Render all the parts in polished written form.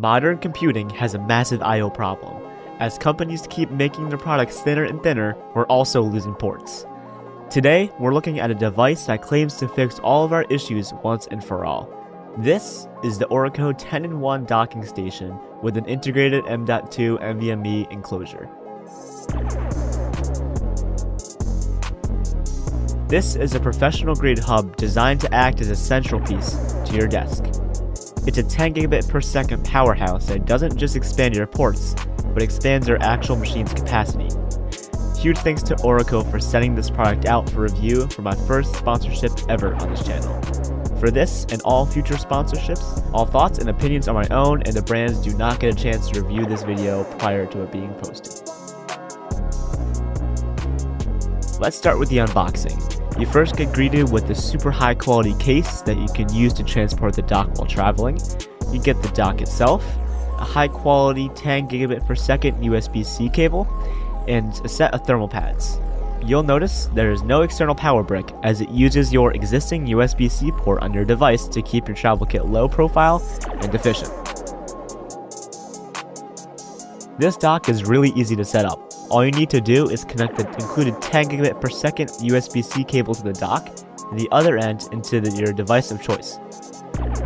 Modern computing has a massive I/O problem. As companies keep making their products thinner and thinner, we're also losing ports. Today, we're looking at a device that claims to fix all of our issues once and for all. This is the ORICO 10-in-1 docking station with an integrated M.2 NVMe enclosure. This is a professional-grade hub designed to act as a central piece to your desk. It's a 10 gigabit per second powerhouse that doesn't just expand your ports, but expands your actual machine's capacity. Huge thanks to ORICO for sending this product out for review for my first sponsorship ever on this channel. For this and all future sponsorships, all thoughts and opinions are my own, and the brands do not get a chance to review this video prior to it being posted. Let's start with the unboxing. You first get greeted with the super high quality case that you can use to transport the dock while traveling. You get the dock itself, a high quality 10 gigabit per second USB-C cable, and a set of thermal pads. You'll notice there is no external power brick, as it uses your existing USB-C port on your device to keep your travel kit low profile and efficient. This dock is really easy to set up. All you need to do is connect the included 10 gigabit per second USB-C cable to the dock and the other end into your device of choice.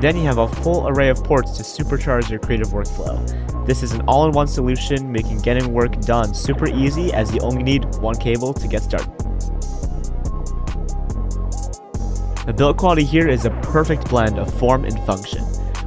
Then you have a full array of ports to supercharge your creative workflow. This is an all-in-one solution, making getting work done super easy, as you only need one cable to get started. The build quality here is a perfect blend of form and function.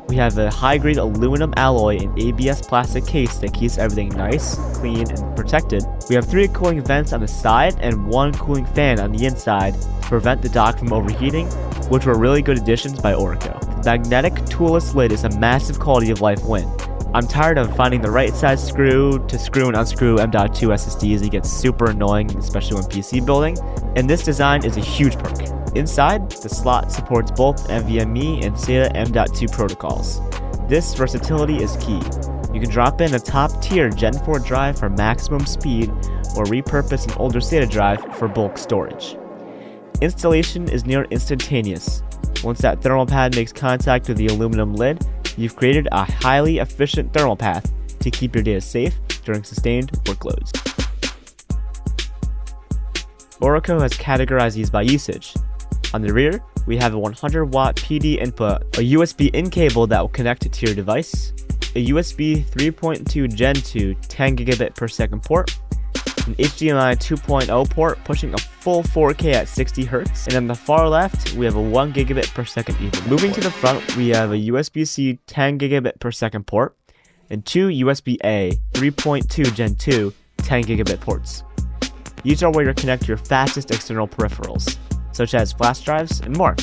We have a high-grade aluminum alloy and ABS plastic case that keeps everything nice, clean, and protected. We have 3 cooling vents on the side and 1 cooling fan on the inside to prevent the dock from overheating, which were really good additions by ORICO. The magnetic toolless lid is a massive quality of life win. I'm tired of finding the right size screw to screw and unscrew M.2 SSDs. It gets super annoying, especially when PC building, and this design is a huge perk. Inside, the slot supports both NVMe and SATA M.2 protocols. This versatility is key. You can drop in a top-tier Gen 4 drive for maximum speed, or repurpose an older SATA drive for bulk storage. Installation is near instantaneous. Once that thermal pad makes contact with the aluminum lid, you've created a highly efficient thermal path to keep your data safe during sustained workloads. ORICO has categorized these by usage. On the rear, we have a 100-watt PD input, a USB in cable that will connect to your device, a USB 3.2 Gen 2 10 gigabit per second port, an HDMI 2.0 port pushing a full 4K at 60 Hz, and on the far left, we have a 1 gigabit per second Ethernet. Moving to the front, we have a USB-C 10 gigabit per second port, and 2 USB-A 3.2 Gen 2 10 gigabit ports. These are where you connect your fastest external peripherals, such as flash drives and more.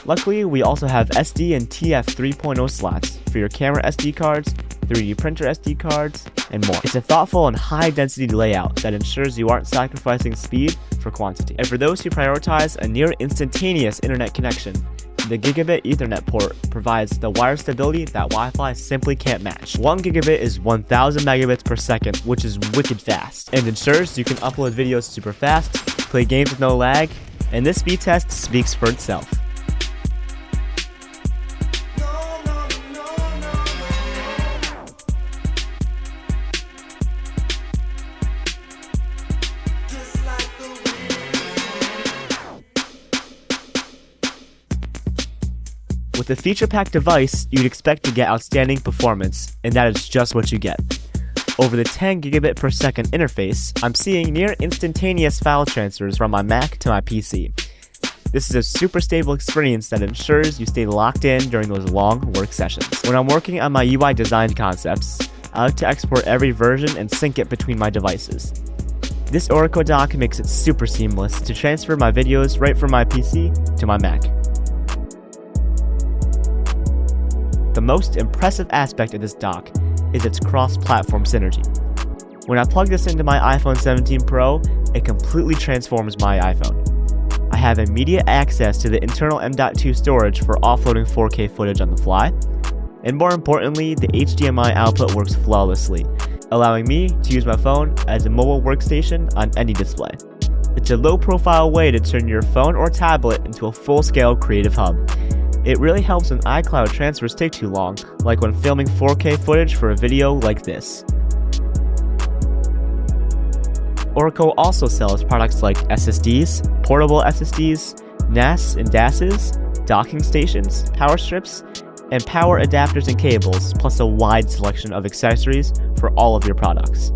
Luckily, we also have SD and TF 3.0 slots for your camera SD cards, 3D printer SD cards, and more. It's a thoughtful and high-density layout that ensures you aren't sacrificing speed for quantity. And for those who prioritize a near-instantaneous internet connection, the gigabit Ethernet port provides the wire stability that Wi-Fi simply can't match. 1 gigabit is 1000 megabits per second, which is wicked fast, and ensures you can upload videos super fast, play games with no lag, and this speed test speaks for itself. With a feature-packed device, you'd expect to get outstanding performance, and that is just what you get. Over the 10 gigabit per second interface, I'm seeing near instantaneous file transfers from my Mac to my PC. This is a super stable experience that ensures you stay locked in during those long work sessions. When I'm working on my UI design concepts, I like to export every version and sync it between my devices. This ORICO dock makes it super seamless to transfer my videos right from my PC to my Mac. The most impressive aspect of this dock is its cross-platform synergy. When I plug this into my iPhone 17 Pro, it completely transforms my iPhone. I have immediate access to the internal M.2 storage for offloading 4K footage on the fly, and more importantly, the HDMI output works flawlessly, allowing me to use my phone as a mobile workstation on any display. It's a low-profile way to turn your phone or tablet into a full-scale creative hub. It really helps when iCloud transfers take too long, like when filming 4K footage for a video like this. ORICO also sells products like SSDs, portable SSDs, NAS and DASs, docking stations, power strips, and power adapters and cables, plus a wide selection of accessories for all of your products.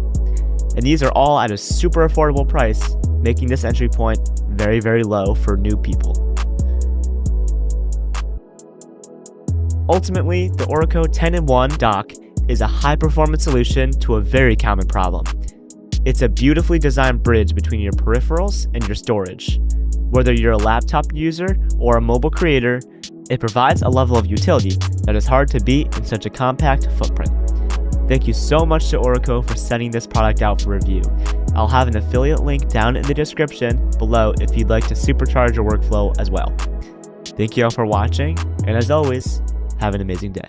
And these are all at a super affordable price, making this entry point very, very low for new people. Ultimately, the ORICO 10-in-1 dock is a high-performance solution to a very common problem. It's a beautifully designed bridge between your peripherals and your storage. Whether you're a laptop user or a mobile creator, it provides a level of utility that is hard to beat in such a compact footprint. Thank you so much to ORICO for sending this product out for review. I'll have an affiliate link down in the description below if you'd like to supercharge your workflow as well. Thank you all for watching, and as always, have an amazing day.